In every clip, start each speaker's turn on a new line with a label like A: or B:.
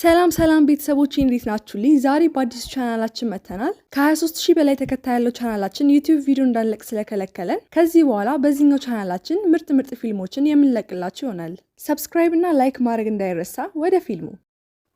A: ሰላም ቤተሰቦቼ እንዴት ናችሁልኝ? ዛሬ በአዲስ ቻናላችን መተናል። ከ23000 በላይ ተከታይ ያለው ቻናላችን ዩቲዩብ ቪዲዮ እንዳንለቅ ስለከለከለን ከዚህ በኋላ በዚህኛው ቻናላችን ምርጥ ፊልሞችን የምንለቅላችሁ ይሆናል። ሰብስክራይብ እና ላይክ ማድረግ እንዳይረሳ። ወደ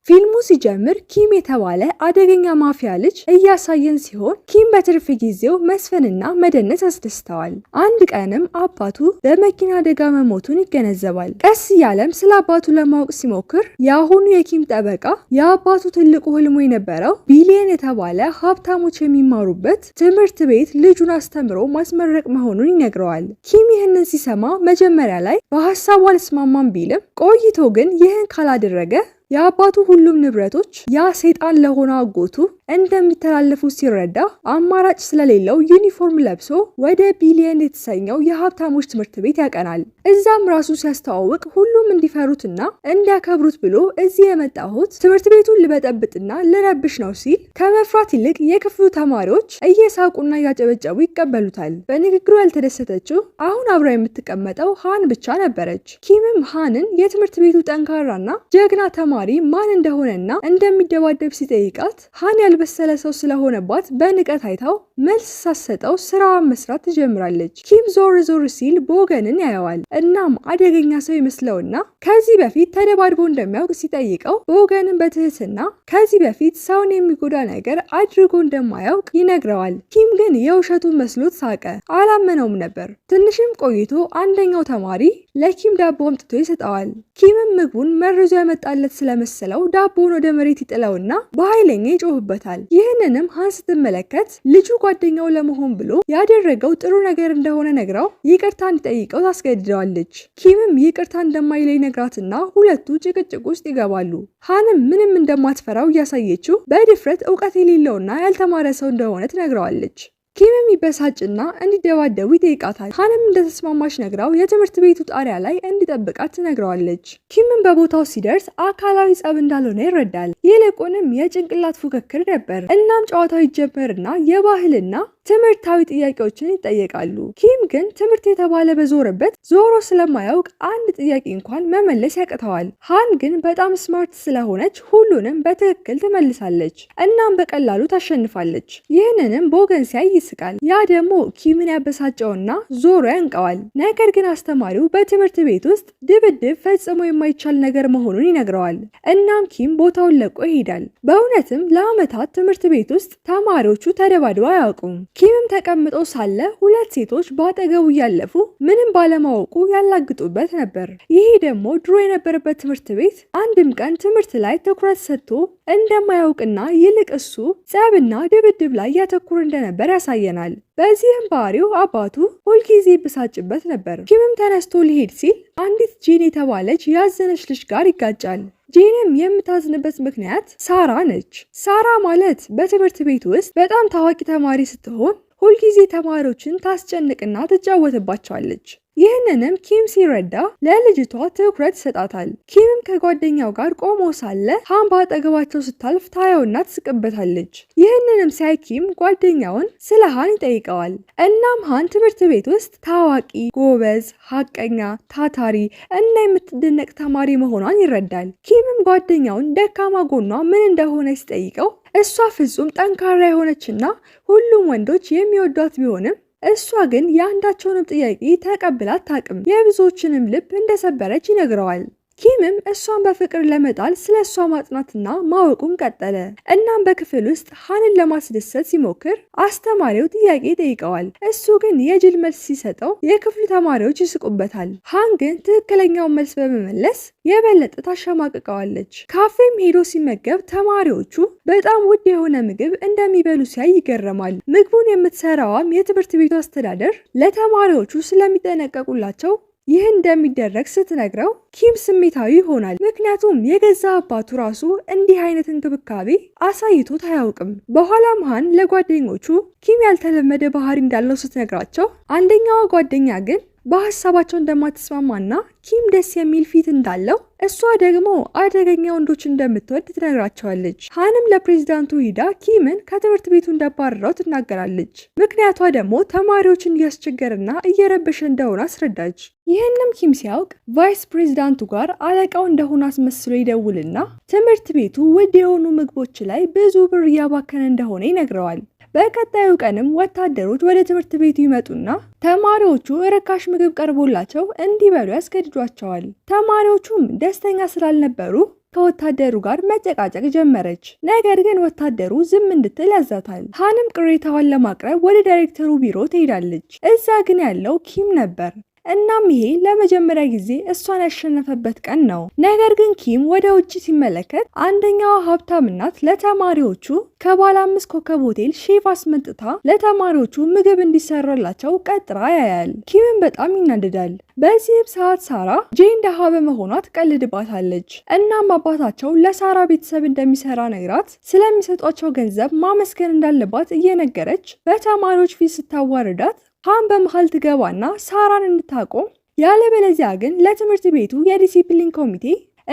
A: ፊልሙ ሲጀምር ኪም የተባለ አደገኛ ማፊያ ልጅ እያሳየን ሲሆን ኪም በትርፍ ጊዜው መስፈንና መደነስ ያስደስተዋል። አንድ ቀንም አባቱ በመኪና አደጋ መሞቱን ይገነዘባል። ቀስ እያለም ስለ አባቱ ለማወቅ ሲሞክር የአሁኑ የኪም ጠበቃ የአባቱ ትልቁ ህልሙ የነበረው ቢሊየን የተባለ ሀብታሞች የሚማሩበት ትምህርት ቤት ልጁን አስተምሮ ማስመረቅ መሆኑን ይነግረዋል። ኪም ይህንን ሲሰማ መጀመሪያ ላይ በሀሳቡ አልስማማም ቢልም ቆይቶ ግን ይህን ካላደረገ የአባቱ ሁሉም ንብረቶች ያ ሰይጣን ለሆነ አጎቱ እንደሚተላለፉ ሲረዳ አማራጭ ስለሌለው ዩኒፎርም ለብሶ ወደ ቢሊየን የተሰኘው የሀብታሞች ትምህርት ቤት ያቀናል። እዛም ራሱ ሲያስተዋውቅ ሁሉም እንዲፈሩትና እንዲያከብሩት ብሎ እዚህ የመጣሁት ትምህርት ቤቱን ልበጠብጥና ልረብሽ ነው ሲል ከመፍራት ይልቅ የክፍሉ ተማሪዎች እየሳቁና እያጨበጨቡ ይቀበሉታል። በንግግሩ ያልተደሰተችው አሁን አብራ የምትቀመጠው ሃን ብቻ ነበረች። ኪምም ሃንን የትምህርት ቤቱ ጠንካራና ጀግና ተማሪ ማን እንደሆነና እንደሚደባደብ ሲጠይቃት ሃን ያልበሰለ ሰው ስለሆነባት በንቀት አይታው መልስ ሳሰጠው ስራዋን መስራት ትጀምራለች። ኪም ዞር ሲል ቦገንን ያየዋል። እናም አደገኛ ሰው ይመስለውና ከዚህ በፊት ተደባድቦ እንደሚያውቅ ሲጠይቀው ቦገንን በትህትና ከዚህ በፊት ሰውን የሚጎዳ ነገር አድርጎ እንደማያውቅ ይነግረዋል። ኪም ግን የውሸቱን መስሎት ሳቀ፣ አላመነውም ነበር። ትንሽም ቆይቶ አንደኛው ተማሪ ለኪም ዳቦ አምጥቶ ይሰጠዋል። ኪምም ምግቡን መርዞ ያመጣለት ስለመሰለው ዳቦውን ወደ መሬት ይጥለውና በኃይለኛ ይጮህበታል። ይህንንም ሃን ስትመለከት ልጁ ጓደኛው ለመሆን ብሎ ያደረገው ጥሩ ነገር እንደሆነ ነግራው ይቅርታ እንዲጠይቀው ታስገድደዋለች። ኪምም ይቅርታ እንደማይለይ ነግራትና ሁለቱ ጭቅጭቅ ውስጥ ይገባሉ። ሃንም ምንም እንደማትፈራው እያሳየችው በድፍረት እውቀት የሌለውና ያልተማረ ሰው እንደሆነ ትነግረዋለች። ኪምም ይበሳጭና እንዲደባደቡ ይጠይቃታል። ሃንም እንደተስማማች ነግራው የትምህርት ቤቱ ጣሪያ ላይ እንዲጠብቃት ትነግረዋለች። ኪምም በቦታው ሲደርስ አካላዊ ጸብ እንዳልሆነ ይረዳል። ይልቁንም የጭንቅላት ፉክክር ነበር። እናም ጨዋታው ይጀመርና የባህልና ትምህርታዊ ጥያቄዎችን ይጠየቃሉ። ኪም ግን ትምህርት የተባለ በዞረበት ዞሮ ስለማያውቅ አንድ ጥያቄ እንኳን መመለስ ያቅተዋል። ሃን ግን በጣም ስማርት ስለሆነች ሁሉንም በትክክል ትመልሳለች። እናም በቀላሉ ታሸንፋለች። ይህንንም ቦገን ሲያይ ይስቃል። ያ ደግሞ ኪምን ያበሳጨውና ዞሮ ያንቀዋል። ነገር ግን አስተማሪው በትምህርት ቤት ውስጥ ድብድብ ፈጽሞ የማይቻል ነገር መሆኑን ይነግረዋል። እናም ኪም ቦታውን ለቆ ይሄዳል። በእውነትም ለዓመታት ትምህርት ቤት ውስጥ ተማሪዎቹ ተደባድበው አያውቁም። ኪምም ተቀምጦ ሳለ ሁለት ሴቶች በአጠገቡ እያለፉ ምንም ባለማወቁ ያላግጡበት ነበር። ይሄ ደግሞ ድሮ የነበረበት ትምህርት ቤት አንድም ቀን ትምህርት ላይ ትኩረት ሰጥቶ እንደማያውቅና ይልቅ እሱ ጸብና ድብድብ ላይ ያተኩር እንደነበር ያሳየናል። በዚህም ባህሪው አባቱ ሁልጊዜ ይበሳጭበት ነበር። ኪምም ተነስቶ ሊሄድ ሲል አንዲት ጂን የተባለች ያዘነች ልጅ ጋር ይጋጫል። ጂንም የምታዝንበት ምክንያት ሳራ ነች። ሳራ ማለት በትምህርት ቤት ውስጥ በጣም ታዋቂ ተማሪ ስትሆን ሁልጊዜ ተማሪዎችን ታስጨንቅና ትጫወትባቸዋለች። ይህንንም ኪም ሲረዳ ለልጅቷ ትኩረት ይሰጣታል። ኪምም ከጓደኛው ጋር ቆሞ ሳለ ሃን በአጠገባቸው ስታልፍ ታየውና ትስቅበታለች። ይህንንም ሲያይ ኪም ጓደኛውን ስለ ሃን ይጠይቀዋል። እናም ሃን ትምህርት ቤት ውስጥ ታዋቂ፣ ጎበዝ፣ ሀቀኛ፣ ታታሪ እና የምትደነቅ ተማሪ መሆኗን ይረዳል። ኪምም ጓደኛውን ደካማ ጎኗ ምን እንደሆነ ሲጠይቀው እሷ ፍጹም ጠንካራ የሆነችና ሁሉም ወንዶች የሚወዷት ቢሆንም እሷ ግን የአንዳቸውንም ጥያቄ ተቀብላ አታውቅም። የብዙዎችንም ልብ እንደሰበረች ይነግረዋል። ኪምም እሷን በፍቅር ለመጣል ስለ እሷ ማጥናትና ማወቁን ቀጠለ። እናም በክፍል ውስጥ ሃንን ለማስደሰት ሲሞክር አስተማሪው ጥያቄ ጠይቀዋል። እሱ ግን የጅል መልስ ሲሰጠው የክፍሉ ተማሪዎች ይስቁበታል። ሃን ግን ትክክለኛውን መልስ በመመለስ የበለጠ ታሸማቅቀዋለች። ካፌም ሄዶ ሲመገብ ተማሪዎቹ በጣም ውድ የሆነ ምግብ እንደሚበሉ ሲያይ ይገረማል። ምግቡን የምትሰራዋም የትምህርት ቤቱ አስተዳደር ለተማሪዎቹ ስለሚጠነቀቁላቸው ይህ እንደሚደረግ ስትነግረው ኪም ስሜታዊ ይሆናል። ምክንያቱም የገዛ አባቱ ራሱ እንዲህ አይነት እንክብካቤ አሳይቶት አያውቅም። በኋላም ሃን ለጓደኞቹ ኪም ያልተለመደ ባህሪ እንዳለው ስትነግራቸው አንደኛዋ ጓደኛ ግን በሀሳባቸው እንደማትስማማና ኪም ደስ የሚል ፊት እንዳለው እሷ ደግሞ አደገኛ ወንዶች እንደምትወድ ትነግራቸዋለች። ሃንም ለፕሬዝዳንቱ ሂዳ ኪምን ከትምህርት ቤቱ እንዳባረረው ትናገራለች። ምክንያቷ ደግሞ ተማሪዎችን እያስቸገረና እየረበሸ እንደሆነ አስረዳች። ይህንም ኪም ሲያውቅ ቫይስ ፕሬዝዳንቱ ጋር አለቃው እንደሆነ አስመስሎ ይደውልና ትምህርት ቤቱ ውድ የሆኑ ምግቦች ላይ ብዙ ብር እያባከነ እንደሆነ ይነግረዋል። በቀጣዩ ቀንም ወታደሮች ወደ ትምህርት ቤቱ ይመጡና ተማሪዎቹ ርካሽ ምግብ ቀርቦላቸው እንዲበሉ ያስገድዷቸዋል። ተማሪዎቹም ደስተኛ ስላልነበሩ ከወታደሩ ጋር መጨቃጨቅ ጀመረች። ነገር ግን ወታደሩ ዝም እንድትል ያዛታል። ሃንም ቅሬታዋን ለማቅረብ ወደ ዳይሬክተሩ ቢሮ ትሄዳለች። እዛ ግን ያለው ኪም ነበር። እናም ይሄ ለመጀመሪያ ጊዜ እሷን ያሸነፈበት ቀን ነው። ነገር ግን ኪም ወደ ውጭ ሲመለከት አንደኛዋ ሀብታም እናት ለተማሪዎቹ ከባለ 5 ኮከብ ሆቴል ሼፍ አስመጥታ ለተማሪዎቹ ምግብ እንዲሰራላቸው ቀጥራ ያያል። ኪምን በጣም ይናደዳል። በዚህም ሰዓት ሳራ ጄን ደሃ በመሆኗ ትቀልድባታለች። እናም አባታቸው ለሳራ ቤተሰብ እንደሚሰራ ነግራት ስለሚሰጧቸው ገንዘብ ማመስገን እንዳለባት እየነገረች በተማሪዎች ፊት ስታዋርዳት ሃን በመሃል ትገባና ሳራን እንድታቆም ያለበለዚያ ግን ለትምህርት ቤቱ የዲሲፕሊን ኮሚቴ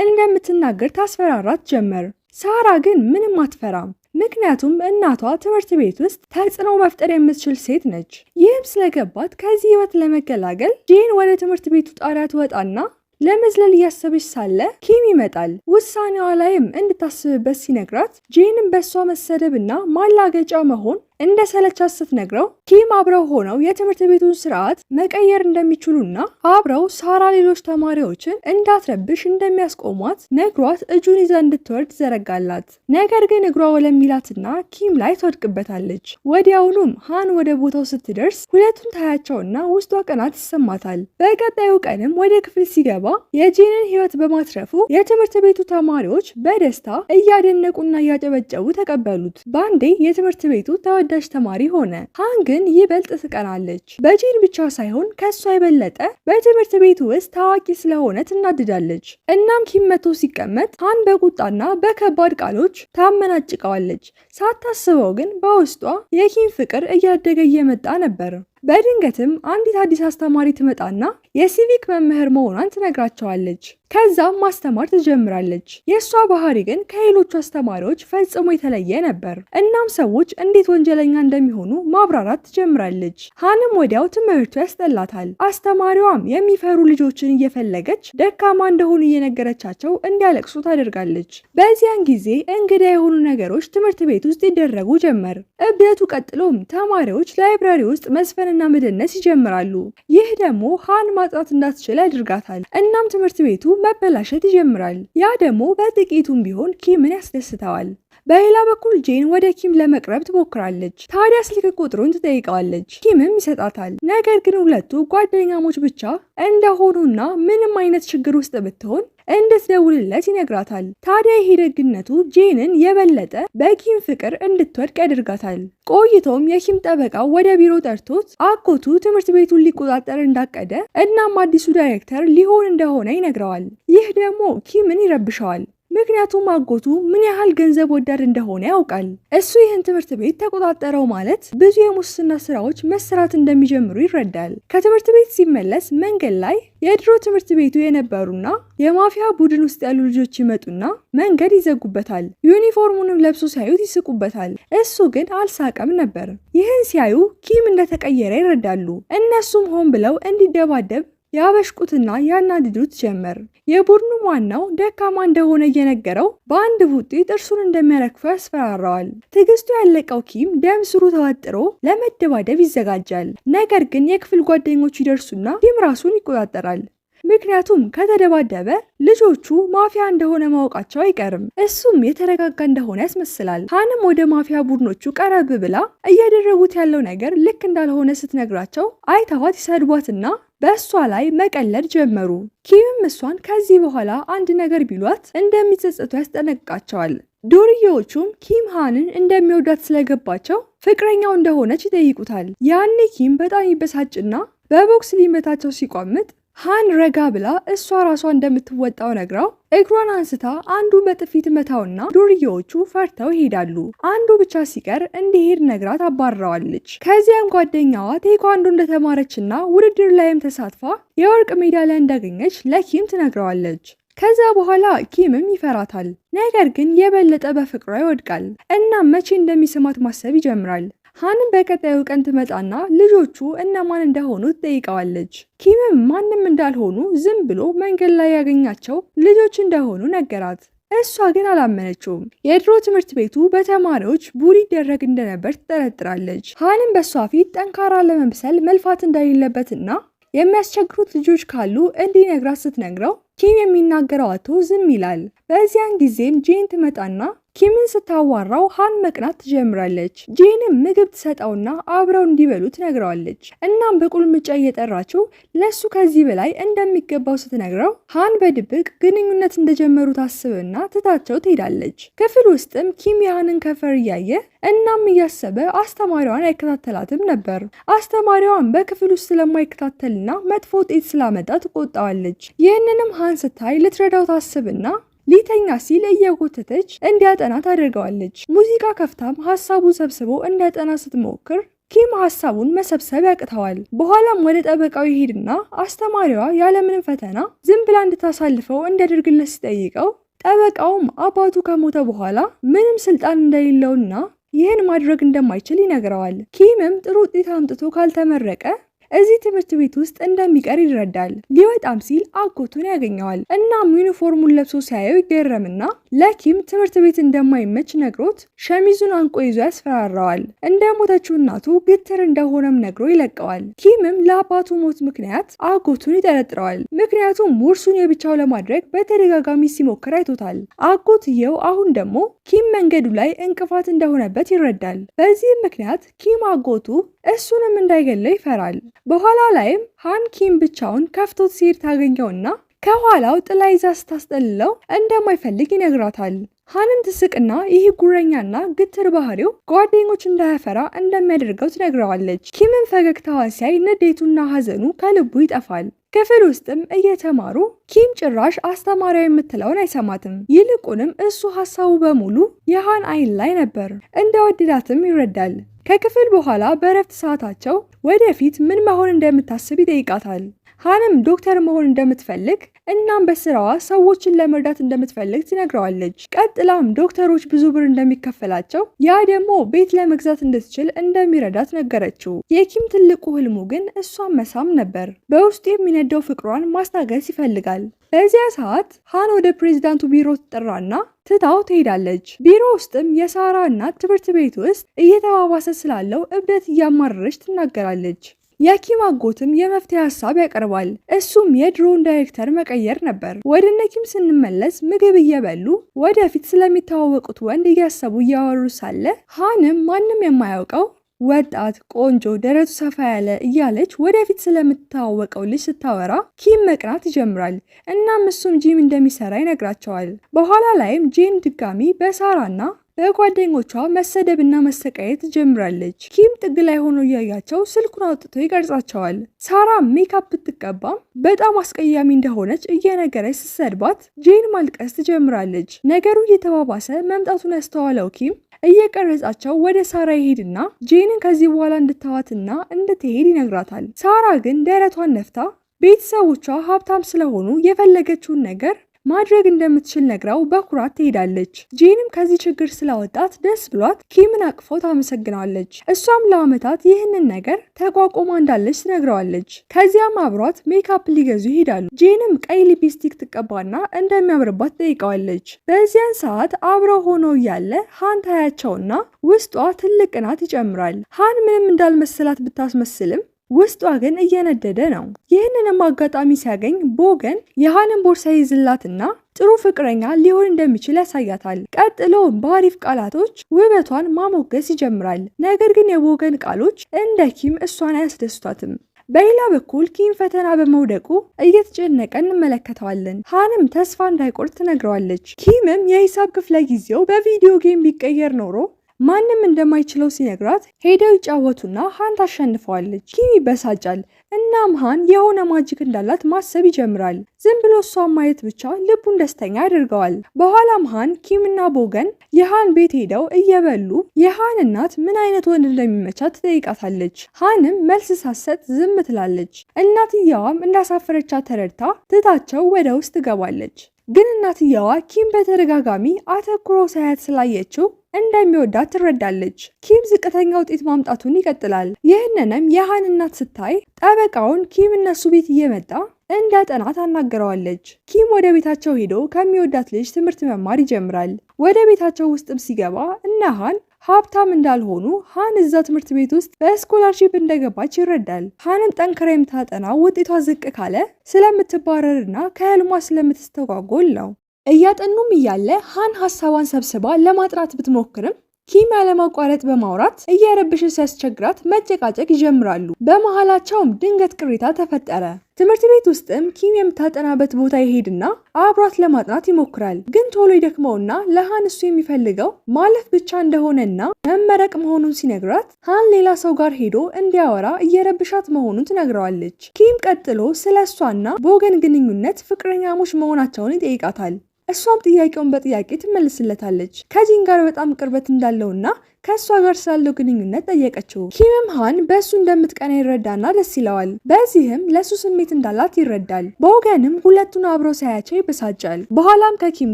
A: እንደምትናገር ታስፈራራት ጀመር። ሳራ ግን ምንም አትፈራም። ምክንያቱም እናቷ ትምህርት ቤት ውስጥ ተጽዕኖ መፍጠር የምትችል ሴት ነች። ይህም ስለገባት ከዚህ ህይወት ለመገላገል ጄን ወደ ትምህርት ቤቱ ጣሪያ ትወጣና ለመዝለል እያሰበች ሳለ ኪም ይመጣል። ውሳኔዋ ላይም እንድታስብበት ሲነግራት ጄንም በሷ መሰደብና ማላገጫ መሆን እንደ ሰለቻት ስትነግረው ኪም አብረው ሆነው የትምህርት ቤቱን ስርዓት መቀየር እንደሚችሉና አብረው ሳራ ሌሎች ተማሪዎችን እንዳትረብሽ እንደሚያስቆሟት ነግሯት እጁን ይዛ እንድትወርድ ዘረጋላት። ነገር ግን እግሯ ወለሚላትና ኪም ላይ ትወድቅበታለች። ወዲያውኑም ሃን ወደ ቦታው ስትደርስ ሁለቱን ታያቸውና ውስጧ ቅናት ይሰማታል። በቀጣዩ ቀንም ወደ ክፍል ሲገባ የጄንን ህይወት በማትረፉ የትምህርት ቤቱ ተማሪዎች በደስታ እያደነቁና እያጨበጨቡ ተቀበሉት። በአንዴ የትምህርት ቤቱ ተወዳጅ ተማሪ ሆነ። ሃን ግን ይበልጥ ትቀናለች። በጄን ብቻ ሳይሆን ከሷ የበለጠ በትምህርት ቤቱ ውስጥ ታዋቂ ስለሆነ ትናድዳለች። እናም ኪም መቶ ሲቀመጥ ሃን በቁጣና በከባድ ቃሎች ታመናጭቀዋለች። ሳታስበው ግን በውስጧ የኪም ፍቅር እያደገ እየመጣ ነበር። በድንገትም አንዲት አዲስ አስተማሪ ትመጣና የሲቪክ መምህር መሆኗን ትነግራቸዋለች። ከዛም ማስተማር ትጀምራለች። የእሷ ባህሪ ግን ከሌሎቹ አስተማሪዎች ፈጽሞ የተለየ ነበር። እናም ሰዎች እንዴት ወንጀለኛ እንደሚሆኑ ማብራራት ትጀምራለች። ሃንም ወዲያው ትምህርቱ ያስጠላታል። አስተማሪዋም የሚፈሩ ልጆችን እየፈለገች ደካማ እንደሆኑ እየነገረቻቸው እንዲያለቅሱ ታደርጋለች። በዚያን ጊዜ እንግዳ የሆኑ ነገሮች ትምህርት ቤት ውስጥ ይደረጉ ጀመር። እብደቱ ቀጥሎም ተማሪዎች ላይብራሪ ውስጥ መስፈንና መደነስ ይጀምራሉ። ይህ ደግሞ ሃን ማጥናት እንዳትችል ያደርጋታል። እናም ትምህርት ቤቱ መበላሸት ይጀምራል። ያ ደግሞ በጥቂቱም ቢሆን ኪምን ያስደስተዋል። በሌላ በኩል ጄን ወደ ኪም ለመቅረብ ትሞክራለች። ታዲያ ስልክ ቁጥሩን ትጠይቀዋለች። ኪምም ይሰጣታል። ነገር ግን ሁለቱ ጓደኛሞች ብቻ እንደሆኑና ምንም አይነት ችግር ውስጥ ብትሆን እንድትደውልለት ይነግራታል። ታዲያ ይሄ ደግነቱ ጄንን የበለጠ በኪም ፍቅር እንድትወድቅ ያደርጋታል። ቆይቶም የኪም ጠበቃው ወደ ቢሮ ጠርቶት አጎቱ ትምህርት ቤቱን ሊቆጣጠር እንዳቀደ እናም አዲሱ ዳይሬክተር ሊሆን እንደሆነ ይነግረዋል። ይህ ደግሞ ኪምን ይረብሸዋል። ምክንያቱም አጎቱ ምን ያህል ገንዘብ ወዳድ እንደሆነ ያውቃል። እሱ ይህን ትምህርት ቤት ተቆጣጠረው ማለት ብዙ የሙስና ስራዎች መሰራት እንደሚጀምሩ ይረዳል። ከትምህርት ቤት ሲመለስ መንገድ ላይ የድሮ ትምህርት ቤቱ የነበሩና የማፊያ ቡድን ውስጥ ያሉ ልጆች ይመጡና መንገድ ይዘጉበታል። ዩኒፎርሙንም ለብሶ ሲያዩት ይስቁበታል። እሱ ግን አልሳቀም ነበር። ይህን ሲያዩ ኪም እንደተቀየረ ይረዳሉ። እነሱም ሆን ብለው እንዲደባደብ ያበሽቁትና ያናድዱት ጀመር። የቡድኑ ዋናው ደካማ እንደሆነ እየነገረው በአንድ ቡጢ ጥርሱን እንደሚያረግፈው ያስፈራራዋል። ትዕግስቱ ያለቀው ኪም ደም ስሩ ተወጥሮ ለመደባደብ ይዘጋጃል። ነገር ግን የክፍል ጓደኞቹ ይደርሱና ኪም ራሱን ይቆጣጠራል። ምክንያቱም ከተደባደበ ልጆቹ ማፊያ እንደሆነ ማወቃቸው አይቀርም። እሱም የተረጋጋ እንደሆነ ያስመስላል። ሃንም ወደ ማፊያ ቡድኖቹ ቀረብ ብላ እያደረጉት ያለው ነገር ልክ እንዳልሆነ ስትነግራቸው አይተዋት ይሰድቧትና በእሷ ላይ መቀለድ ጀመሩ። ኪምም እሷን ከዚህ በኋላ አንድ ነገር ቢሏት እንደሚጸጸቱ ያስጠነቅቃቸዋል። ዱርዬዎቹም ኪም ሃንን እንደሚወዳት ስለገባቸው ፍቅረኛው እንደሆነች ይጠይቁታል። ያኔ ኪም በጣም ይበሳጭና በቦክስ ሊመታቸው ሲቋምጥ ሃን ረጋ ብላ እሷ ራሷ እንደምትወጣው ነግራው እግሯን አንስታ አንዱ በጥፊት መታውና ዱርዬዎቹ ፈርተው ይሄዳሉ። አንዱ ብቻ ሲቀር እንዲሄድ ነግራት አባረዋለች። ከዚያም ጓደኛዋ ቴኳንዶ እንደተማረችና ውድድር ላይም ተሳትፋ የወርቅ ሜዳሊያ እንዳገኘች ለኪም ትነግረዋለች። ከዛ በኋላ ኪምም ይፈራታል። ነገር ግን የበለጠ በፍቅሯ ይወድቃል እና መቼ እንደሚስማት ማሰብ ይጀምራል። ሃንም በቀጣዩ ቀን ትመጣና ልጆቹ እነማን እንደሆኑ ትጠይቀዋለች። ኪምም ማንም እንዳልሆኑ ዝም ብሎ መንገድ ላይ ያገኛቸው ልጆች እንደሆኑ ነገራት። እሷ ግን አላመነችውም። የድሮ ትምህርት ቤቱ በተማሪዎች ቡሊ ይደረግ እንደነበር ትጠረጥራለች። ሃንም በሷ ፊት ጠንካራ ለመምሰል መልፋት እንደሌለበትና የሚያስቸግሩት ልጆች ካሉ እንዲነግራት ስትነግረው ኪም የሚናገረው አቶ ዝም ይላል። በዚያን ጊዜም ጄን ትመጣና ኪምን ስታዋራው ሃን መቅናት ትጀምራለች። ጄንም ምግብ ትሰጠውና አብረው እንዲበሉ ትነግረዋለች። እናም በቁልምጫ እየጠራችው ለሱ ከዚህ በላይ እንደሚገባው ስትነግረው ሃን በድብቅ ግንኙነት እንደጀመሩ ታስብና ትታቸው ትሄዳለች። ክፍል ውስጥም ኪም የሃንን ከንፈር እያየ እናም እያሰበ አስተማሪዋን አይከታተላትም ነበር። አስተማሪዋን በክፍል ውስጥ ስለማይከታተልና መጥፎ ውጤት ስላመጣ ትቆጣዋለች። ይህንንም ሃን ስታይ ልትረዳው ታስብና ሊተኛ ሲል እየጎተተች እንዲያጠና ታደርገዋለች። ሙዚቃ ከፍታም ሀሳቡን ሰብስቦ እንዲያጠና ስትሞክር ኪም ሀሳቡን መሰብሰብ ያቅተዋል። በኋላም ወደ ጠበቃው ይሄድና አስተማሪዋ ያለምንም ፈተና ዝም ብላ እንድታሳልፈው እንዲያደርግለት ሲጠይቀው ጠበቃውም አባቱ ከሞተ በኋላ ምንም ስልጣን እንደሌለውና ይህን ማድረግ እንደማይችል ይነግረዋል። ኪምም ጥሩ ውጤት አምጥቶ ካልተመረቀ እዚህ ትምህርት ቤት ውስጥ እንደሚቀር ይረዳል። ሊወጣም ሲል አጎቱን ያገኘዋል። እናም ዩኒፎርሙን ለብሶ ሲያየው ይገረምና ለኪም ትምህርት ቤት እንደማይመች ነግሮት ሸሚዙን አንቆ ይዞ ያስፈራራዋል። እንደሞተችው እናቱ ግትር እንደሆነም ነግሮ ይለቀዋል። ኪምም ለአባቱ ሞት ምክንያት አጎቱን ይጠረጥረዋል። ምክንያቱም ውርሱን የብቻው ለማድረግ በተደጋጋሚ ሲሞክር አይቶታል። አጎትየው አሁን ደግሞ ኪም መንገዱ ላይ እንቅፋት እንደሆነበት ይረዳል። በዚህም ምክንያት ኪም አጎቱ እሱንም እንዳይገለው ይፈራል። በኋላ ላይም ሃን ኪም ብቻውን ከፍቶት ሲሄድ ታገኘውና ከኋላው ጥላ ይዛ ስታስጠልለው እንደማይፈልግ ይነግራታል። ሃንም ትስቅና ይህ ጉረኛና ግትር ባህሪው ጓደኞች እንዳያፈራ እንደሚያደርገው ትነግረዋለች። ኪምም ፈገግታዋን ሲያይ ንዴቱና ሐዘኑ ከልቡ ይጠፋል። ክፍል ውስጥም እየተማሩ ኪም ጭራሽ አስተማሪዋ የምትለውን አይሰማትም። ይልቁንም እሱ ሐሳቡ በሙሉ የሃን አይን ላይ ነበር። እንደወደዳትም ይረዳል። ከክፍል በኋላ በእረፍት ሰዓታቸው ወደፊት ምን መሆን እንደምታስብ ይጠይቃታል። ሃንም ዶክተር መሆን እንደምትፈልግ እናም በስራዋ ሰዎችን ለመርዳት እንደምትፈልግ ትነግረዋለች። ቀጥላም ዶክተሮች ብዙ ብር እንደሚከፈላቸው ያ ደግሞ ቤት ለመግዛት እንድትችል እንደሚረዳት ነገረችው። የኪም ትልቁ ህልሙ ግን እሷን መሳም ነበር። በውስጡ የሚነደው ፍቅሯን ማስታገስ ይፈልጋል። በዚያ ሰዓት ሃን ወደ ፕሬዝዳንቱ ቢሮ ትጠራና ትታው ትሄዳለች። ቢሮ ውስጥም የሳራ እናት ትምህርት ቤት ውስጥ እየተባባሰ ስላለው እብደት እያማረረች ትናገራለች። የኪም አጎትም የመፍትሄ ሀሳብ ያቀርባል። እሱም የድሮውን ዳይሬክተር መቀየር ነበር። ወደ ኪም ስንመለስ ምግብ እየበሉ ወደፊት ስለሚተዋወቁት ወንድ እያሰቡ እያወሩ ሳለ ሃንም ማንም የማያውቀው ወጣት ቆንጆ ደረቱ ሰፋ ያለ እያለች ወደፊት ስለምትተዋወቀው ልጅ ስታወራ ኪም መቅናት ይጀምራል። እናም እሱም ጂም እንደሚሰራ ይነግራቸዋል። በኋላ ላይም ጄን ድጋሚ በሳራና በጓደኞቿ መሰደብና መሰቃየት ጀምራለች። ኪም ጥግ ላይ ሆኖ እያያቸው ስልኩን አውጥቶ ይቀርጻቸዋል። ሳራ ሜካፕ ብትቀባም በጣም አስቀያሚ እንደሆነች እየነገረች ስትሰድባት ጄን ማልቀስ ትጀምራለች። ነገሩ እየተባባሰ መምጣቱን ያስተዋለው ኪም እየቀረጻቸው ወደ ሳራ ይሄድና ጄንን ከዚህ በኋላ እንድታዋትና እንድትሄድ ይነግራታል። ሳራ ግን ደረቷን ነፍታ ቤተሰቦቿ ሀብታም ስለሆኑ የፈለገችውን ነገር ማድረግ እንደምትችል ነግራው በኩራት ትሄዳለች። ጄንም ከዚህ ችግር ስላወጣት ደስ ብሏት ኪምን አቅፎ ታመሰግናለች። እሷም ለዓመታት ይህንን ነገር ተቋቁማ እንዳለች ትነግረዋለች። ከዚያም አብሯት ሜካፕ ሊገዙ ይሄዳሉ። ጄንም ቀይ ሊፕስቲክ ትቀባና እንደሚያምርባት ትጠይቀዋለች። በዚያን ሰዓት አብረው ሆነው እያለ ሃን ታያቸውና ውስጧ ትልቅ ቅናት ይጨምራል። ሃን ምንም እንዳልመሰላት ብታስመስልም ውስጧ ግን እየነደደ ነው። ይህንንም አጋጣሚ ሲያገኝ ቦገን የሃንን ቦርሳ ይዝላትና ጥሩ ፍቅረኛ ሊሆን እንደሚችል ያሳያታል። ቀጥሎ በአሪፍ ቃላቶች ውበቷን ማሞገስ ይጀምራል። ነገር ግን የቦገን ቃሎች እንደ ኪም እሷን አያስደስቷትም። በሌላ በኩል ኪም ፈተና በመውደቁ እየተጨነቀ እንመለከተዋለን። ሃንም ተስፋ እንዳይቆርጥ ትነግረዋለች። ኪምም የሂሳብ ክፍለ ጊዜው በቪዲዮ ጌም ቢቀየር ኖሮ ማንም እንደማይችለው ሲነግራት ሄደው ይጫወቱና ሃን ታሸንፈዋለች። ኪም ይበሳጫል። እናም ሃን የሆነ ማጂክ እንዳላት ማሰብ ይጀምራል። ዝም ብሎ እሷን ማየት ብቻ ልቡን ደስተኛ ያደርገዋል። በኋላም ሃን ኪምና ቦገን የሃን ቤት ሄደው እየበሉ የሃን እናት ምን አይነት ወንድ እንደሚመቻት ትጠይቃታለች። ሃንም መልስ ሳትሰጥ ዝም ትላለች። እናትየዋም እንዳሳፈረቻት ተረድታ ትታቸው ወደ ውስጥ ትገባለች። ግን እናትየዋ ኪም በተደጋጋሚ አተኩሮ ሳያት ስላየችው እንደሚወዳት ትረዳለች። ኪም ዝቅተኛ ውጤት ማምጣቱን ይቀጥላል። ይህንንም የሃን እናት ስታይ ጠበቃውን ኪም እነሱ ቤት እየመጣ እንደ ጥናት አናገረዋለች። ኪም ወደ ቤታቸው ሄዶ ከሚወዳት ልጅ ትምህርት መማር ይጀምራል። ወደ ቤታቸው ውስጥም ሲገባ እነ ሃን ሀብታም እንዳልሆኑ ሃን እዛ ትምህርት ቤት ውስጥ በስኮላርሺፕ እንደገባች ይረዳል። ሃንም ጠንክራ የምታጠናው ውጤቷ ዝቅ ካለ ስለምትባረርና ከህልሟ ስለምትስተጓጎል ነው። እያጠኑም እያለ ሃን ሀሳቧን ሰብስባ ለማጥራት ብትሞክርም ኪም ያለማቋረጥ በማውራት እየረብሽ ሲያስቸግራት መጨቃጨቅ ይጀምራሉ። በመሃላቸውም ድንገት ቅሬታ ተፈጠረ። ትምህርት ቤት ውስጥም ኪም የምታጠናበት ቦታ ይሄድና አብሯት ለማጥናት ይሞክራል። ግን ቶሎ ይደክመውና ለሃን እሱ የሚፈልገው ማለፍ ብቻ እንደሆነና መመረቅ መሆኑን ሲነግራት ሃን ሌላ ሰው ጋር ሄዶ እንዲያወራ እየረብሻት መሆኑን ትነግረዋለች። ኪም ቀጥሎ ስለ እሷና ቦገን ግንኙነት ፍቅረኛሞች መሆናቸውን ይጠይቃታል። እሷም ጥያቄውን በጥያቄ ትመልስለታለች። ከጂን ጋር በጣም ቅርበት እንዳለውና ከእሷ ጋር ስላለው ግንኙነት ጠየቀችው። ኪምም ሃን በእሱ እንደምትቀና ይረዳና ደስ ይለዋል። በዚህም ለእሱ ስሜት እንዳላት ይረዳል። ቦገንም ሁለቱን አብሮ ሳያቸው ይበሳጫል። በኋላም ከኪም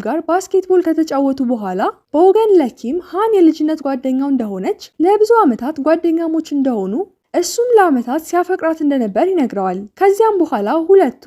A: ጋር ባስኬትቦል ከተጫወቱ በኋላ ቦገን ለኪም ሃን የልጅነት ጓደኛው እንደሆነች፣ ለብዙ ዓመታት ጓደኛሞች እንደሆኑ፣ እሱም ለዓመታት ሲያፈቅራት እንደነበር ይነግረዋል። ከዚያም በኋላ ሁለቱ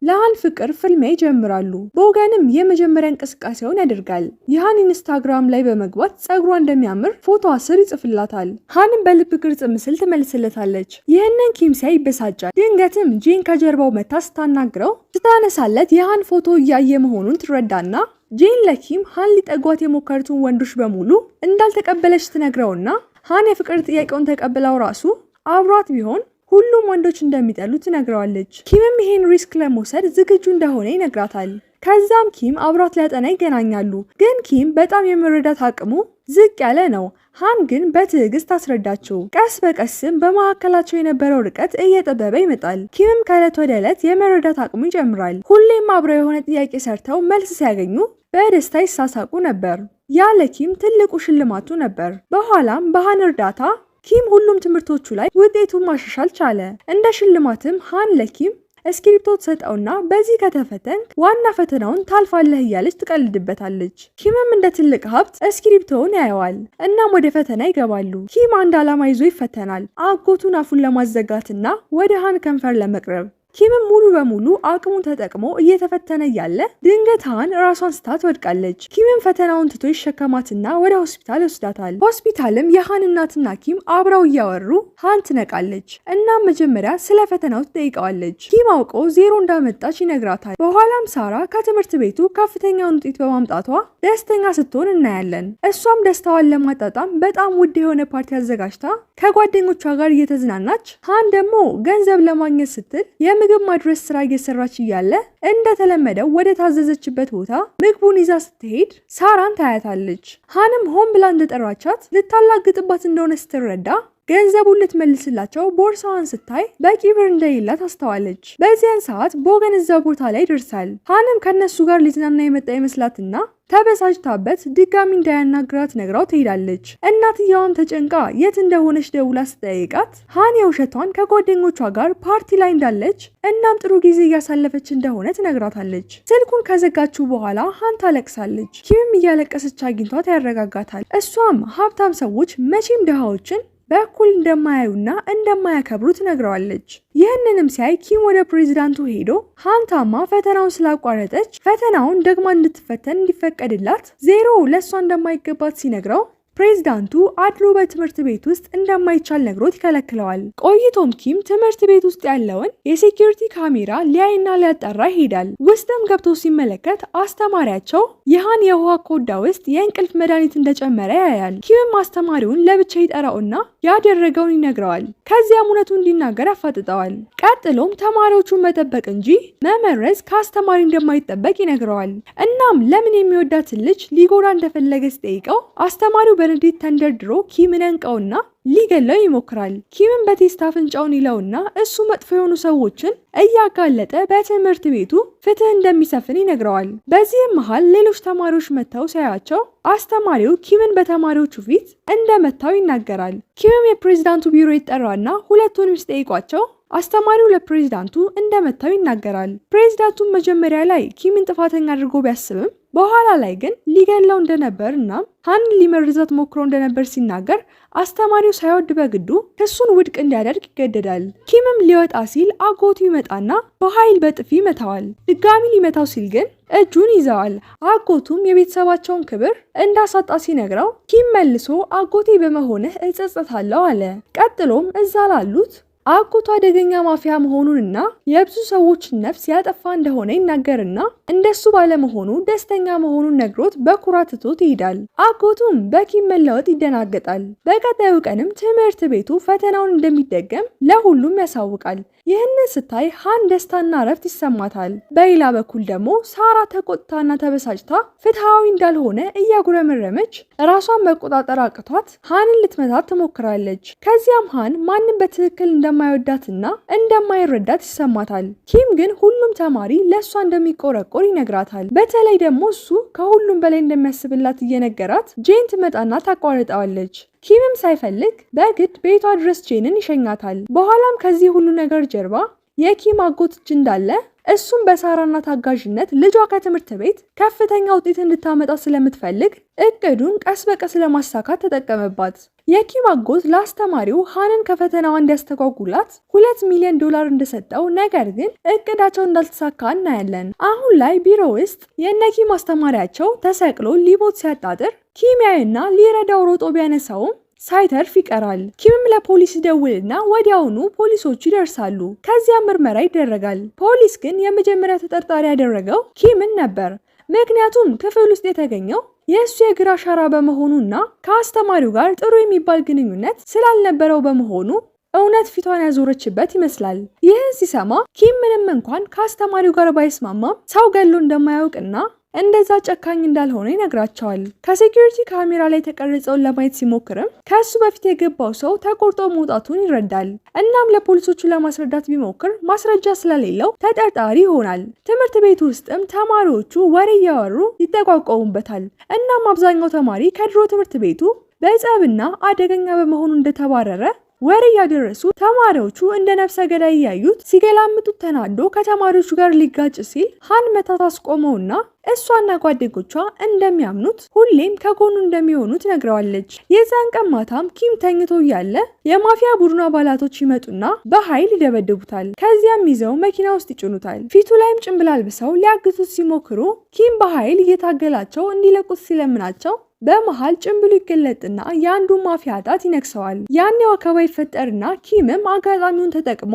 A: ለሃን ፍቅር ፍልሚያ ይጀምራሉ። ቦገንም የመጀመሪያ እንቅስቃሴውን ያደርጋል። የሃን ኢንስታግራም ላይ በመግባት ጸጉሯ እንደሚያምር ፎቶ ስር ይጽፍላታል። ሃንም በልብ ቅርጽ ምስል ትመልስለታለች። ይህንን ኪም ሲያይ ይበሳጫል። ድንገትም ጂን ከጀርባው መታ ስታናግረው ስታነሳለት የሃን ፎቶ እያየ መሆኑን ትረዳና ጂን ለኪም ሃን ሊጠጓት የሞከሩትን ወንዶች በሙሉ እንዳልተቀበለች ትነግረውና ሃን የፍቅር ጥያቄውን ተቀብለው ራሱ አብሯት ቢሆን ሁሉም ወንዶች እንደሚጠሉ ትነግረዋለች። ኪምም ይሄን ሪስክ ለመውሰድ ዝግጁ እንደሆነ ይነግራታል። ከዛም ኪም አብሯት ሊያጠና ይገናኛሉ። ግን ኪም በጣም የመረዳት አቅሙ ዝቅ ያለ ነው። ሃን ግን በትዕግስት አስረዳቸው። ቀስ በቀስም በመካከላቸው የነበረው ርቀት እየጠበበ ይመጣል። ኪምም ከዕለት ወደ ዕለት የመረዳት አቅሙ ይጨምራል። ሁሌም አብረው የሆነ ጥያቄ ሰርተው መልስ ሲያገኙ በደስታ ይሳሳቁ ነበር። ያ ለኪም ትልቁ ሽልማቱ ነበር። በኋላም በሃን እርዳታ ኪም ሁሉም ትምህርቶቹ ላይ ውጤቱን ማሻሻል ቻለ። እንደ ሽልማትም ሃን ለኪም እስክሪፕቶ ተሰጠውና በዚህ ከተፈተንክ ዋና ፈተናውን ታልፋለህ እያለች ትቀልድበታለች። ኪምም እንደ ትልቅ ሀብት እስክሪፕቶውን ያየዋል። እናም ወደ ፈተና ይገባሉ። ኪም አንድ ዓላማ ይዞ ይፈተናል። አጎቱን አፉን ለማዘጋትና ወደ ሃን ከንፈር ለመቅረብ። ኪምም ሙሉ በሙሉ አቅሙን ተጠቅሞ እየተፈተነ እያለ ድንገት ሃን ራሷን ስታ ትወድቃለች። ኪምም ፈተናውን ትቶ ይሸከማትና ወደ ሆስፒታል ይወስዳታል። ሆስፒታልም የሃን እናትና ኪም አብረው እያወሩ ሃን ትነቃለች። እናም መጀመሪያ ስለ ፈተናው ትጠይቀዋለች። ኪም አውቆ ዜሮ እንዳመጣች ይነግራታል። በኋላም ሳራ ከትምህርት ቤቱ ከፍተኛውን ውጤት በማምጣቷ ደስተኛ ስትሆን እናያለን። እሷም ደስታዋን ለማጣጣም በጣም ውድ የሆነ ፓርቲ አዘጋጅታ ከጓደኞቿ ጋር እየተዝናናች፣ ሃን ደግሞ ገንዘብ ለማግኘት ስትል ምግብ ማድረስ ስራ እየሰራች እያለ እንደተለመደው ወደ ታዘዘችበት ቦታ ምግቡን ይዛ ስትሄድ ሳራን ታያታለች። ሃንም ሆን ብላ እንደጠራቻት ልታላግጥባት እንደሆነ ስትረዳ ገንዘቡን ልትመልስላቸው ቦርሳዋን ስታይ በቂ ብር እንደሌላት አስተዋለች። በዚያን ሰዓት ቦገን እዛ ቦታ ላይ ደርሳል። ሃንም ከነሱ ጋር ሊዝናና የመጣ ይመስላትና ተበሳጭታበት ድጋሚ እንዳያናግራት ነግራው ትሄዳለች። እናትየዋም ተጨንቃ የት እንደሆነች ደውላ ስትጠይቃት ሃን የውሸቷን ከጓደኞቿ ጋር ፓርቲ ላይ እንዳለች እናም ጥሩ ጊዜ እያሳለፈች እንደሆነ ትነግራታለች። ስልኩን ከዘጋችው በኋላ ሃን ታለቅሳለች። ኪምም እያለቀሰች አግኝቷት ያረጋጋታል። እሷም ሀብታም ሰዎች መቼም ድሃዎችን በኩል እንደማያዩና እንደማያከብሩ ትነግረዋለች። ይህንንም ሲያይ ኪም ወደ ፕሬዚዳንቱ ሄዶ ሃን ታማ ፈተናውን ስላቋረጠች ፈተናውን ደግማ እንድትፈተን እንዲፈቀድላት ዜሮ ለእሷ እንደማይገባት ሲነግረው ፕሬዚዳንቱ አድሎ በትምህርት ቤት ውስጥ እንደማይቻል ነግሮት ይከለክለዋል። ቆይቶም ኪም ትምህርት ቤት ውስጥ ያለውን የሴኩሪቲ ካሜራ ሊያይና ሊያጠራ ይሄዳል። ውስጥም ገብቶ ሲመለከት አስተማሪያቸው የሃን የውሃ ኮዳ ውስጥ የእንቅልፍ መድኃኒት እንደጨመረ ያያል። ኪምም አስተማሪውን ለብቻ ይጠራውና ያደረገውን ይነግረዋል። ከዚያም እውነቱ እንዲናገር ያፋጥጠዋል። ቀጥሎም ተማሪዎቹን መጠበቅ እንጂ መመረዝ ከአስተማሪ እንደማይጠበቅ ይነግረዋል። እናም ለምን የሚወዳትን ልጅ ሊጎዳ እንደፈለገ ሲጠይቀው አስተማሪው በንዴት ተንደርድሮ ኪምን ያንቀውና ሊገለው ይሞክራል። ኪምን በቴስታ አፍንጫውን ይለውና እሱ መጥፎ የሆኑ ሰዎችን እያጋለጠ በትምህርት ቤቱ ፍትህ እንደሚሰፍን ይነግረዋል። በዚህም መሃል ሌሎች ተማሪዎች መጥተው ሲያያቸው አስተማሪው ኪምን በተማሪዎቹ ፊት እንደመታው ይናገራል። ኪምም የፕሬዝዳንቱ ቢሮ ይጠራና ሁለቱንም ሲጠይቋቸው አስተማሪው ለፕሬዝዳንቱ እንደመታው ይናገራል። ፕሬዝዳንቱም መጀመሪያ ላይ ኪምን ጥፋተኛ አድርጎ ቢያስብም በኋላ ላይ ግን ሊገለው እንደነበር እና ሃንን ሊመርዛት ሞክሮ እንደነበር ሲናገር አስተማሪው ሳይወድ በግዱ ክሱን ውድቅ እንዲያደርግ ይገደዳል። ኪምም ሊወጣ ሲል አጎቱ ይመጣና በኃይል በጥፊ ይመታዋል። ድጋሚ ሊመታው ሲል ግን እጁን ይዘዋል። አጎቱም የቤተሰባቸውን ክብር እንዳሳጣ ሲነግረው ኪም መልሶ አጎቴ በመሆንህ እጸጸታለሁ አለ። ቀጥሎም እዛ ላሉት አጎቱ አደገኛ ማፊያ መሆኑንና የብዙ ሰዎችን ነፍስ ያጠፋ እንደሆነ ይናገርና እንደሱ ባለመሆኑ ደስተኛ መሆኑን ነግሮት በኩራት ትቶት ይሄዳል። አጎቱም በኪም መለወጥ ይደናገጣል። በቀጣዩ ቀንም ትምህርት ቤቱ ፈተናውን እንደሚደገም ለሁሉም ያሳውቃል። ይህንን ስታይ ሃን ደስታና እረፍት ይሰማታል። በሌላ በኩል ደግሞ ሳራ ተቆጥታና ተበሳጭታ ፍትሃዊ እንዳልሆነ እያጉረመረመች ራሷን መቆጣጠር አቅቷት ሃንን ልትመታት ትሞክራለች። ከዚያም ሃን ማንም በትክክል እንደማይወዳትና እንደማይረዳት ይሰማታል። ኪም ግን ሁሉም ተማሪ ለእሷ እንደሚቆረቆር ይነግራታል። በተለይ ደግሞ እሱ ከሁሉም በላይ እንደሚያስብላት እየነገራት ጄን ትመጣና ታቋርጠዋለች። ኪምም ሳይፈልግ በግድ ቤቷ ድረስ ጄንን ይሸኛታል። በኋላም ከዚህ ሁሉ ነገር ጀርባ የኪም አጎት እጅ እንዳለ እሱም በሳራና ታጋዥነት ልጇ ከትምህርት ቤት ከፍተኛ ውጤት እንድታመጣ ስለምትፈልግ እቅዱን ቀስ በቀስ ለማሳካት ተጠቀመባት። የኪም አጎት ለአስተማሪው ሃንን ከፈተናዋ እንዲያስተጓጉላት $2 ሚሊዮን እንደሰጠው፣ ነገር ግን እቅዳቸው እንዳልተሳካ እናያለን። አሁን ላይ ቢሮ ውስጥ የነኪም አስተማሪያቸው ተሰቅሎ ሊሞት ሲያጣጥር ኪም ያይና ሊረዳው ሮጦ ቢያነሳውም ሳይተርፍ ይቀራል። ኪምም ለፖሊስ ደውልና ወዲያውኑ ፖሊሶቹ ይደርሳሉ። ከዚያ ምርመራ ይደረጋል። ፖሊስ ግን የመጀመሪያ ተጠርጣሪ ያደረገው ኪምን ነበር። ምክንያቱም ክፍል ውስጥ የተገኘው የእሱ የግራ አሻራ በመሆኑና ከአስተማሪው ጋር ጥሩ የሚባል ግንኙነት ስላልነበረው በመሆኑ እውነት ፊቷን ያዞረችበት ይመስላል። ይህን ሲሰማ ኪም ምንም እንኳን ከአስተማሪው ጋር ባይስማማም ሰው ገሎ እንደማያውቅና እንደዛ ጨካኝ እንዳልሆነ ይነግራቸዋል። ከሴኩሪቲ ካሜራ ላይ ተቀርጸውን ለማየት ሲሞክርም ከሱ በፊት የገባው ሰው ተቆርጦ መውጣቱን ይረዳል። እናም ለፖሊሶቹ ለማስረዳት ቢሞክር ማስረጃ ስለሌለው ተጠርጣሪ ይሆናል። ትምህርት ቤት ውስጥም ተማሪዎቹ ወሬ እያወሩ ይጠቋቆሙበታል። እናም አብዛኛው ተማሪ ከድሮ ትምህርት ቤቱ በጸብና አደገኛ በመሆኑ እንደተባረረ ወሬ ያደረሱ ተማሪዎቹ እንደ ነፍሰ ገዳይ ያዩት ሲገላምጡት ተናዶ ከተማሪዎቹ ጋር ሊጋጭ ሲል ሃን መታት አስቆመውና እሷና ጓደኞቿ እንደሚያምኑት ሁሌም ከጎኑ እንደሚሆኑ ትነግረዋለች። የዛን ቀን ማታም ኪም ተኝቶ እያለ የማፊያ ቡድኑ አባላቶች ይመጡና በኃይል ይደበድቡታል። ከዚያም ይዘው መኪና ውስጥ ይጭኑታል። ፊቱ ላይም ጭንብል አልብሰው ሊያግቱት ሲሞክሩ ኪም በኃይል እየታገላቸው እንዲለቁት ሲለምናቸው በመሃል ጭንብሉ ይገለጥና የአንዱ ማፊያ ጣት ይነክሰዋል። ያኔ ወከባ ይፈጠርና ኪምም አጋጣሚውን ተጠቅሞ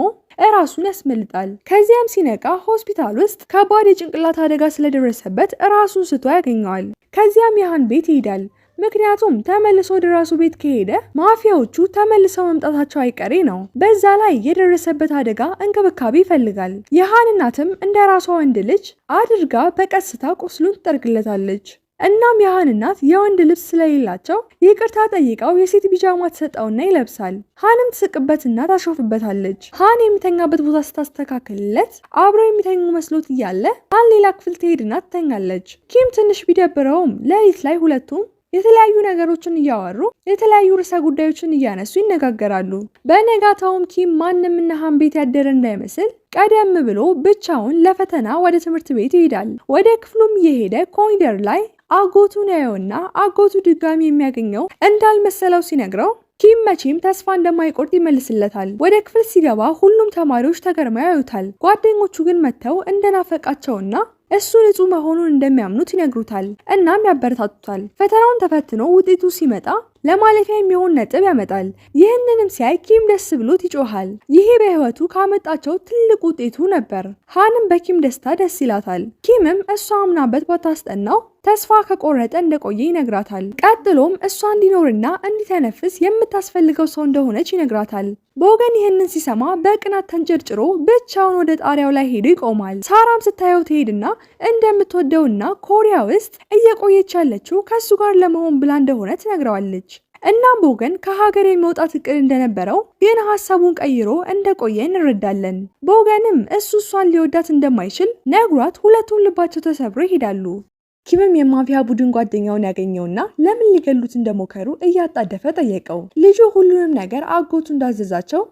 A: ራሱን ያስመልጣል። ከዚያም ሲነቃ ሆስፒታል ውስጥ ከባድ የጭንቅላት አደጋ ስለደረሰበት ራሱን ስቶ ያገኘዋል። ከዚያም የሃን ቤት ይሄዳል። ምክንያቱም ተመልሶ ወደ ራሱ ቤት ከሄደ ማፊያዎቹ ተመልሰው መምጣታቸው አይቀሬ ነው። በዛ ላይ የደረሰበት አደጋ እንክብካቤ ይፈልጋል። የሃን እናትም እንደ ራሷ ወንድ ልጅ አድርጋ በቀስታ ቁስሉን ትጠርግለታለች። እናም የሃን እናት የወንድ ልብስ ስለሌላቸው ይቅርታ ጠይቀው የሴት ቢጃማ ተሰጠውና ይለብሳል። ሃንም ትስቅበትና ታሾፍበታለች። ሃን የሚተኛበት ቦታ ስታስተካክልለት አብረው የሚተኙ መስሎት እያለ ሃን ሌላ ክፍል ትሄድና ትተኛለች። ኪም ትንሽ ቢደብረውም ሌሊት ላይ ሁለቱም የተለያዩ ነገሮችን እያወሩ የተለያዩ ርዕሰ ጉዳዮችን እያነሱ ይነጋገራሉ። በነጋታውም ኪም ማንምና ሃን ቤት ያደረ እንዳይመስል ቀደም ብሎ ብቻውን ለፈተና ወደ ትምህርት ቤት ይሄዳል። ወደ ክፍሉም እየሄደ ኮሪደር ላይ አጎቱን ያየውና አጎቱ ድጋሚ የሚያገኘው እንዳልመሰለው ሲነግረው ኪም መቼም ተስፋ እንደማይቆርጥ ይመልስለታል። ወደ ክፍል ሲገባ ሁሉም ተማሪዎች ተገርመው ያዩታል። ጓደኞቹ ግን መጥተው እንደናፈቃቸውና እሱ ንጹህ መሆኑን እንደሚያምኑት ይነግሩታል። እናም ያበረታቱታል። ፈተናውን ተፈትኖ ውጤቱ ሲመጣ ለማለፊያ የሚሆን ነጥብ ያመጣል። ይህንንም ሲያይ ኪም ደስ ብሎት ይጮሃል። ይሄ በህይወቱ ካመጣቸው ትልቅ ውጤቱ ነበር። ሃንም በኪም ደስታ ደስ ይላታል። ኪምም እሷ አምናበት ባታስጠናው ተስፋ ከቆረጠ እንደቆየ ይነግራታል። ቀጥሎም እሷ እንዲኖርና እንዲተነፍስ የምታስፈልገው ሰው እንደሆነች ይነግራታል። ቦገን ይህንን ሲሰማ በቅናት ተንጨርጭሮ ብቻውን ወደ ጣሪያው ላይ ሄዶ ይቆማል። ሳራም ስታየው ትሄድና እንደምትወደውና ኮሪያ ውስጥ እየቆየች ያለችው ከሱ ጋር ለመሆን ብላ እንደሆነ ትነግረዋለች። እናም ቦገን ከሀገር የመውጣት እቅድ እንደነበረው ግን ሀሳቡን ቀይሮ እንደቆየ እንረዳለን። ቦገንም እሷን ሊወዳት እንደማይችል ነግሯት ሁለቱም ልባቸው ተሰብሮ ይሄዳሉ። ኪምም የማፊያ ቡድን ጓደኛውን ያገኘውና ለምን ሊገሉት እንደሞከሩ እያጣደፈ ጠየቀው። ልጁ ሁሉንም ነገር አጎቱ እንዳዘዛቸው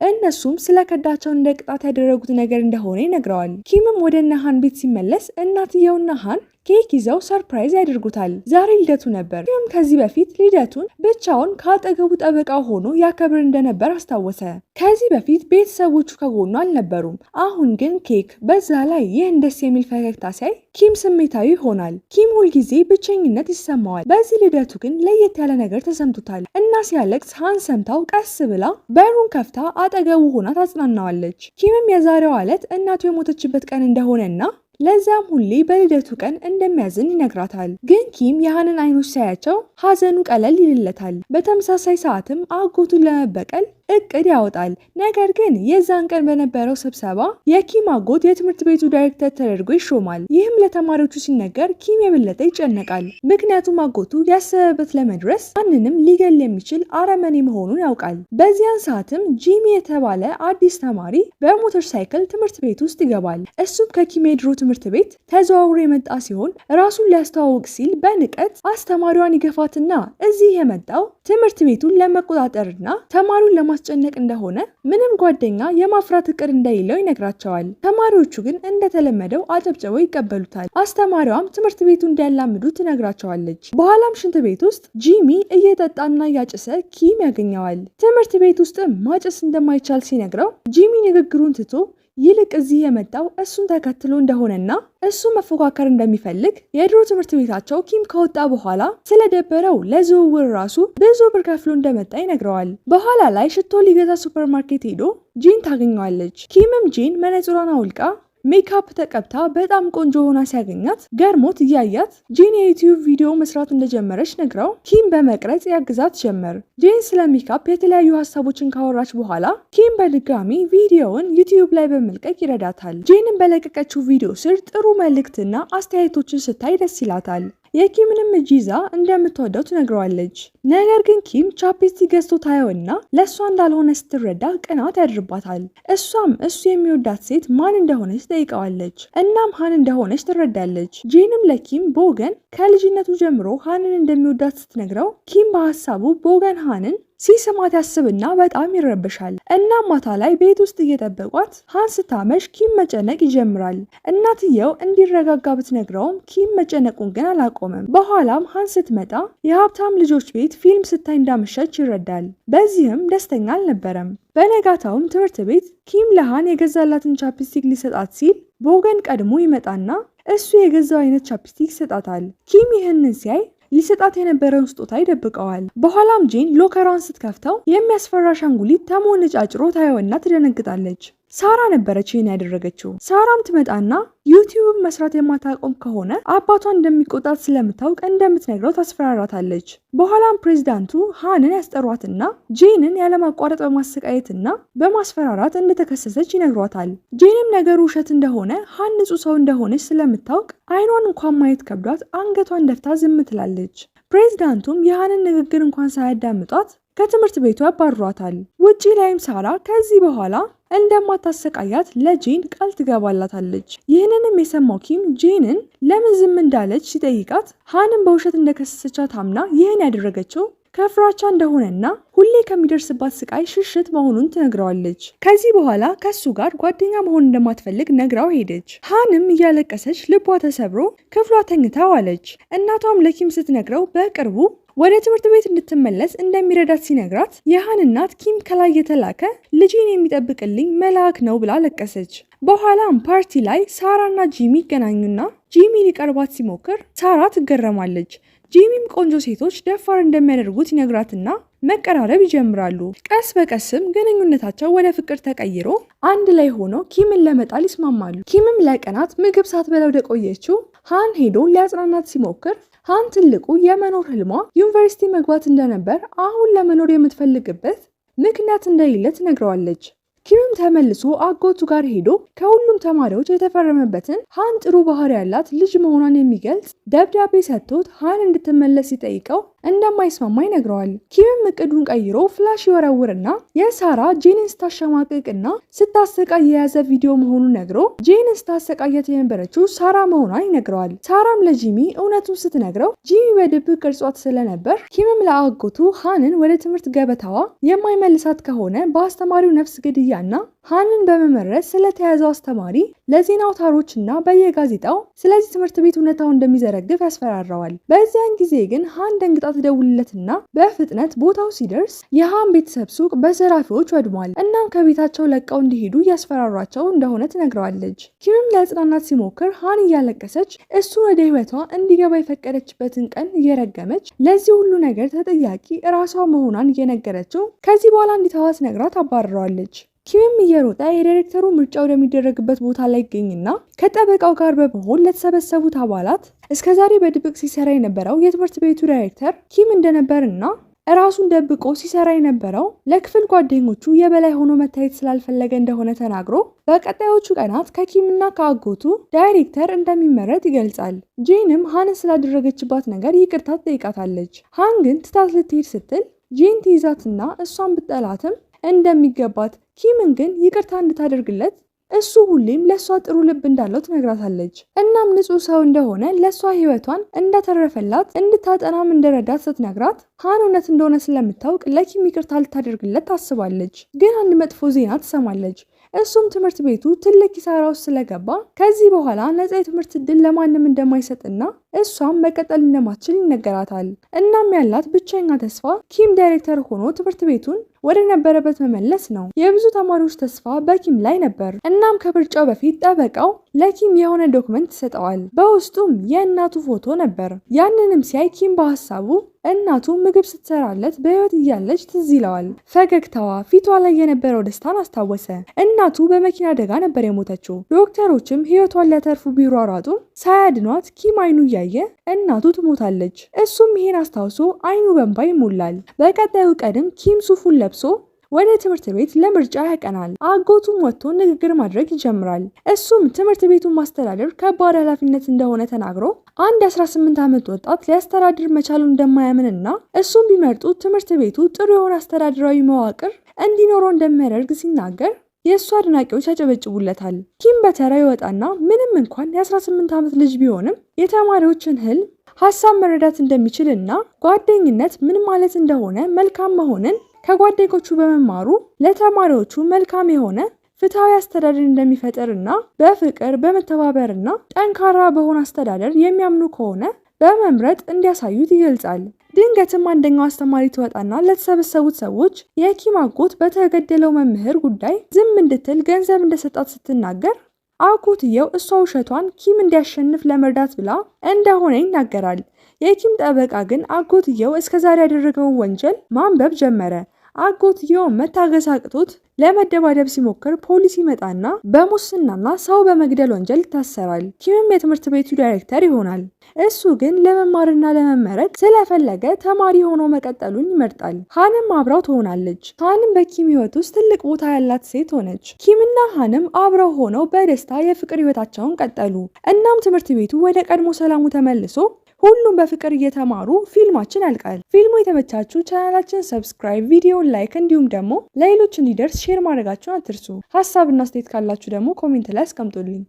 A: እነሱም ስለከዳቸው እንደ ቅጣት ያደረጉት ነገር እንደሆነ ይነግረዋል። ኪምም ወደ ነሃን ቤት ሲመለስ እናትየውና ሃን ኬክ ይዘው ሰርፕራይዝ ያደርጉታል። ዛሬ ልደቱ ነበር። ኪም ከዚህ በፊት ልደቱን ብቻውን ከአጠገቡ ጠበቃ ሆኖ ያከብር እንደነበር አስታወሰ። ከዚህ በፊት ቤተሰቦቹ ከጎኑ አልነበሩም። አሁን ግን ኬክ፣ በዛ ላይ ይህን ደስ የሚል ፈገግታ ሲያይ ኪም ስሜታዊ ይሆናል። ኪም ሁልጊዜ ብቸኝነት ይሰማዋል። በዚህ ልደቱ ግን ለየት ያለ ነገር ተሰምቶታል እና ሲያለቅስ ሃን ሰምታው ቀስ ብላ በሩን ከፍታ አጠገቡ ሆና ታጽናናዋለች። ኪምም የዛሬው ዕለት እናቱ የሞተችበት ቀን እንደሆነና ለዛም ሁሌ በልደቱ ቀን እንደሚያዝን ይነግራታል። ግን ኪም የሃንን አይኖች ሳያቸው ሀዘኑ ቀለል ይልለታል። በተመሳሳይ ሰዓትም አጎቱን ለመበቀል እቅድ ያወጣል። ነገር ግን የዛን ቀን በነበረው ስብሰባ የኪም አጎት የትምህርት ቤቱ ዳይሬክተር ተደርጎ ይሾማል። ይህም ለተማሪዎቹ ሲነገር ኪም የበለጠ ይጨነቃል። ምክንያቱም አጎቱ ያሰበበት ለመድረስ ማንንም ሊገል የሚችል አረመኔ መሆኑን ያውቃል። በዚያን ሰዓትም ጂሚ የተባለ አዲስ ተማሪ በሞተር ሳይክል ትምህርት ቤት ውስጥ ይገባል። እሱም ከኪም የድሮ ትምህርት ቤት ተዘዋውሮ የመጣ ሲሆን ራሱን ሊያስተዋውቅ ሲል በንቀት አስተማሪዋን ይገፋትና እዚህ የመጣው ትምህርት ቤቱን ለመቆጣጠርና ተማሪውን ለማስጨነቅ እንደሆነ ምንም ጓደኛ የማፍራት እቅድ እንደሌለው ይነግራቸዋል። ተማሪዎቹ ግን እንደተለመደው አጨብጭበው ይቀበሉታል። አስተማሪዋም ትምህርት ቤቱ እንዲያላምዱ ትነግራቸዋለች። በኋላም ሽንት ቤት ውስጥ ጂሚ እየጠጣና እያጨሰ ኪም ያገኘዋል። ትምህርት ቤት ውስጥም ማጨስ እንደማይቻል ሲነግረው ጂሚ ንግግሩን ትቶ ይልቅ እዚህ የመጣው እሱን ተከትሎ እንደሆነና እሱ መፎካከር እንደሚፈልግ የድሮ ትምህርት ቤታቸው ኪም ከወጣ በኋላ ስለደበረው ለዝውውር ራሱ ብዙ ብር ከፍሎ እንደመጣ ይነግረዋል። በኋላ ላይ ሽቶ ሊገዛ ሱፐርማርኬት ሄዶ ጂን ታገኘዋለች። ኪምም ጂን መነጽሯን አውልቃ ሜካፕ ተቀብታ በጣም ቆንጆ ሆና ሲያገኛት ገርሞት እያያት ጂን የዩቲዩብ ቪዲዮ መስራት እንደጀመረች ነግራው ኪም በመቅረጽ ያግዛት ጀመር። ጂን ስለ ሜካፕ የተለያዩ ሀሳቦችን ካወራች በኋላ ኪም በድጋሚ ቪዲዮውን ዩቲዩብ ላይ በመልቀቅ ይረዳታል። ጂንም በለቀቀችው ቪዲዮ ስር ጥሩ መልእክትና አስተያየቶችን ስታይ ደስ ይላታል። የኪምንም እጅ ይዛ እንደምትወደው ትነግረዋለች። ነገር ግን ኪም ቻፕስቲክ ገዝቶ ታየውና ለእሷ እንዳልሆነ ስትረዳ ቅናት ያድርባታል። እሷም እሱ የሚወዳት ሴት ማን እንደሆነች ጠይቀዋለች። እናም ሃን እንደሆነች ትረዳለች። ጂንም ለኪም ቦገን ከልጅነቱ ጀምሮ ሃንን እንደሚወዳት ስትነግረው ኪም በሀሳቡ ቦገን ሃንን ሲስማት ያስብና በጣም ይረብሻል። እናም ማታ ላይ ቤት ውስጥ እየጠበቋት ሃን ስታመሽ ኪም መጨነቅ ይጀምራል። እናትየው እንዲረጋጋ ብትነግረውም ኪም መጨነቁን ግን አላቆመም። በኋላም ሃን ስትመጣ የሀብታም ልጆች ቤት ፊልም ስታይ እንዳመሸች ይረዳል። በዚህም ደስተኛ አልነበረም። በነጋታውም ትምህርት ቤት ኪም ለሃን የገዛላትን ቻፕስቲክ ሊሰጣት ሲል ቦገን ቀድሞ ይመጣና እሱ የገዛው አይነት ቻፕስቲክ ይሰጣታል። ኪም ይህንን ሲያይ ሊሰጣት የነበረውን ስጦታ ይደብቀዋል። በኋላም ጂን ሎከሯን ስትከፍተው የሚያስፈራ አሻንጉሊት ተሞነጫጭሮ ታየውና ትደነግጣለች። ሳራ ነበረች ይህን ያደረገችው። ሳራም ትመጣና ዩቲዩብ መስራት የማታቆም ከሆነ አባቷን እንደሚቆጣት ስለምታውቅ እንደምትነግረው ታስፈራራታለች። በኋላም ፕሬዝዳንቱ ሃንን ያስጠሯትና ጂንን ያለማቋረጥ በማሰቃየትና በማስፈራራት እንደተከሰሰች ይነግሯታል። ጂንም ነገሩ ውሸት እንደሆነ ሃን ንጹህ ሰው እንደሆነች ስለምታውቅ አይኗን እንኳን ማየት ከብዷት አንገቷን ደፍታ ዝም ትላለች። ፕሬዝዳንቱም የሃንን ንግግር እንኳን ሳያዳምጧት ከትምህርት ቤቱ ያባርሯታል። ውጪ ላይም ሳራ ከዚህ በኋላ እንደማታሰቃያት ለጂን ቃል ትገባላታለች። ይህንንም የሰማው ኪም ጂንን ለምን ዝም እንዳለች ሲጠይቃት ሃንን በውሸት እንደከሰሰቻት አምና ይህን ያደረገችው ከፍራቻ እንደሆነና ሁሌ ከሚደርስባት ስቃይ ሽሽት መሆኑን ትነግረዋለች። ከዚህ በኋላ ከሱ ጋር ጓደኛ መሆን እንደማትፈልግ ነግራው ሄደች። ሃንም እያለቀሰች ልቧ ተሰብሮ ክፍሏ ተኝታ ዋለች። እናቷም ለኪም ስትነግረው በቅርቡ ወደ ትምህርት ቤት እንድትመለስ እንደሚረዳት ሲነግራት የሃን እናት ኪም ከላይ የተላከ ልጅን የሚጠብቅልኝ መልአክ ነው ብላ ለቀሰች። በኋላም ፓርቲ ላይ ሳራና ጂሚ ይገናኙና ጂሚ ሊቀርባት ሲሞክር ሳራ ትገረማለች። ጂሚም ቆንጆ ሴቶች ደፋር እንደሚያደርጉት ይነግራትና መቀራረብ ይጀምራሉ። ቀስ በቀስም ግንኙነታቸው ወደ ፍቅር ተቀይሮ አንድ ላይ ሆነው ኪምን ለመጣል ይስማማሉ። ኪምም ለቀናት ምግብ ሳትበላ ወደ ቆየችው ሃን ሄዶ ሊያጽናናት ሲሞክር ሃን ትልቁ የመኖር ህልሟ ዩኒቨርሲቲ መግባት እንደነበር አሁን ለመኖር የምትፈልግበት ምክንያት እንደሌለ ትነግረዋለች። ኪምም ተመልሶ አጎቱ ጋር ሄዶ ከሁሉም ተማሪዎች የተፈረመበትን ሃን ጥሩ ባህሪ ያላት ልጅ መሆኗን የሚገልጽ ደብዳቤ ሰጥቶት ሃን እንድትመለስ ሲጠይቀው እንደማይስማማ ይነግረዋል። ኪምም እቅዱን ቀይሮ ፍላሽ ይወረውርና የሳራ ጄንን ስታሸማቅቅና ስታሰቃይ የያዘ ቪዲዮ መሆኑን ነግሮ ጄንን ስታሰቃያት የነበረችው ሳራ መሆኗን ይነግረዋል። ሳራም ለጂሚ እውነቱን ስትነግረው ጂሚ በድብቅ ቅርጿት ስለነበር ኪምም ለአጎቱ ሃንን ወደ ትምህርት ገበታዋ የማይመልሳት ከሆነ በአስተማሪው ነፍስ ግድያ እና ሃንን በመመረዝ ስለተያዘው አስተማሪ ለዜና አውታሮችና በየጋዜጣው ስለዚህ ትምህርት ቤት እውነታውን እንደሚዘረግፍ ያስፈራራዋል። በዚያን ጊዜ ግን ሃን ደንግጣ ትደውልለትና በፍጥነት ቦታው ሲደርስ የሃን ቤተሰብ ሱቅ በዘራፊዎች ወድሟል። እናም ከቤታቸው ለቀው እንዲሄዱ እያስፈራሯቸው እንደሆነ ትነግረዋለች። ኪምም ለጽናናት ሲሞክር ሃን እያለቀሰች እሱን ወደ ህይወቷ እንዲገባ የፈቀደችበትን ቀን እየረገመች ለዚህ ሁሉ ነገር ተጠያቂ እራሷ መሆኗን እየነገረችው ከዚህ በኋላ እንዲተዋት ነግራት አባርረዋለች። ኪምም እየሮጠ የዳይሬክተሩ ምርጫ ወደሚደረግበት ቦታ ላይ ይገኝና ከጠበቃው ጋር በመሆን ለተሰበሰቡት አባላት እስከዛሬ በድብቅ ሲሰራ የነበረው የትምህርት ቤቱ ዳይሬክተር ኪም እንደነበርና ራሱን ደብቆ ሲሰራ የነበረው ለክፍል ጓደኞቹ የበላይ ሆኖ መታየት ስላልፈለገ እንደሆነ ተናግሮ በቀጣዮቹ ቀናት ከኪምና ከአጎቱ ዳይሬክተር እንደሚመረጥ ይገልጻል። ጄንም ሃንን ስላደረገችባት ነገር ይቅርታ ትጠይቃታለች። ሃን ግን ትታት ልትሄድ ስትል ጄን ትይዛትና እሷን ብጠላትም እንደሚገባት ኪምን ግን ይቅርታ እንድታደርግለት እሱ ሁሌም ለሷ ጥሩ ልብ እንዳለው ትነግራታለች። እናም ንጹህ ሰው እንደሆነ ለሷ ህይወቷን እንደተረፈላት እንድታጠናም እንደረዳት ስትነግራት ሃን እውነት እንደሆነ ስለምታውቅ ለኪም ይቅርታ ልታደርግለት ታስባለች። ግን አንድ መጥፎ ዜና ትሰማለች። እሱም ትምህርት ቤቱ ትልቅ ኪሳራ ውስጥ ስለገባ ከዚህ በኋላ ነፃ የትምህርት እድል ለማንም እንደማይሰጥና እሷም መቀጠል እንደማትችል ይነገራታል። እናም ያላት ብቸኛ ተስፋ ኪም ዳይሬክተር ሆኖ ትምህርት ቤቱን ወደ ነበረበት መመለስ ነው። የብዙ ተማሪዎች ተስፋ በኪም ላይ ነበር። እናም ከምርጫው በፊት ጠበቃው ለኪም የሆነ ዶክመንት ይሰጠዋል። በውስጡም የእናቱ ፎቶ ነበር። ያንንም ሲያይ ኪም በሀሳቡ እናቱ ምግብ ስትሰራለት በህይወት እያለች ትዝ ይለዋል። ፈገግታዋ፣ ፊቷ ላይ የነበረው ደስታን አስታወሰ። እናቱ በመኪና አደጋ ነበር የሞተችው። ዶክተሮችም ህይወቷን ሊያተርፉ ቢሯሯጡ ሳያድኗት ኪም አይኑ እያየ እናቱ ትሞታለች። እሱም ይሄን አስታውሶ አይኑ በእንባ ይሞላል። በቀጣዩ ቀንም ኪም ሱፉን ለብሶ ወደ ትምህርት ቤት ለምርጫ ያቀናል። አጎቱም ወጥቶ ንግግር ማድረግ ይጀምራል። እሱም ትምህርት ቤቱን ማስተዳደር ከባድ ኃላፊነት እንደሆነ ተናግሮ አንድ 18 ዓመት ወጣት ሊያስተዳድር መቻሉን እንደማያምንና እሱም ቢመርጡ ትምህርት ቤቱ ጥሩ የሆነ አስተዳደራዊ መዋቅር እንዲኖረው እንደሚያደርግ ሲናገር የእሱ አድናቂዎች ያጨበጭቡለታል። ኪም በተራ ይወጣና ምንም እንኳን የ18 ዓመት ልጅ ቢሆንም የተማሪዎችን ህልም ሀሳብ መረዳት እንደሚችልና ጓደኝነት ምን ማለት እንደሆነ መልካም መሆንን ከጓደኞቹ በመማሩ ለተማሪዎቹ መልካም የሆነ ፍትሃዊ አስተዳደር እንደሚፈጠርና በፍቅር በመተባበርና ጠንካራ በሆነ አስተዳደር የሚያምኑ ከሆነ በመምረጥ እንዲያሳዩት ይገልጻል። ድንገትም አንደኛው አስተማሪ ትወጣና ለተሰበሰቡት ሰዎች የኪም አጎት በተገደለው መምህር ጉዳይ ዝም እንድትል ገንዘብ እንደሰጣት ስትናገር አጎትየው እሷ ውሸቷን ኪም እንዲያሸንፍ ለመርዳት ብላ እንደሆነ ይናገራል። የኪም ጠበቃ ግን አጎትየው እስከዛሬ ያደረገውን ወንጀል ማንበብ ጀመረ። አጎትየው መታገስ አቅቶት ለመደባደብ ሲሞክር ፖሊስ ይመጣና በሙስናና ሰው በመግደል ወንጀል ይታሰራል። ኪምም የትምህርት ቤቱ ዳይሬክተር ይሆናል። እሱ ግን ለመማርና ለመመረቅ ስለፈለገ ተማሪ ሆኖ መቀጠሉን ይመርጣል። ሃንም አብራው ትሆናለች። ሃንም በኪም ህይወት ውስጥ ትልቅ ቦታ ያላት ሴት ሆነች። ኪምና ሃንም አብረው ሆነው በደስታ የፍቅር ህይወታቸውን ቀጠሉ። እናም ትምህርት ቤቱ ወደ ቀድሞ ሰላሙ ተመልሶ ሁሉም በፍቅር እየተማሩ ፊልማችን ያልቃል። ፊልሙ የተመቻችሁ ቻናላችን ሰብስክራይብ፣ ቪዲዮን ላይክ እንዲሁም ደግሞ ለሌሎች እንዲደርስ ሼር ማድረጋችሁን አትርሱ። ሀሳብና አስተያየት ካላችሁ ደግሞ ኮሜንት ላይ አስቀምጡልኝ።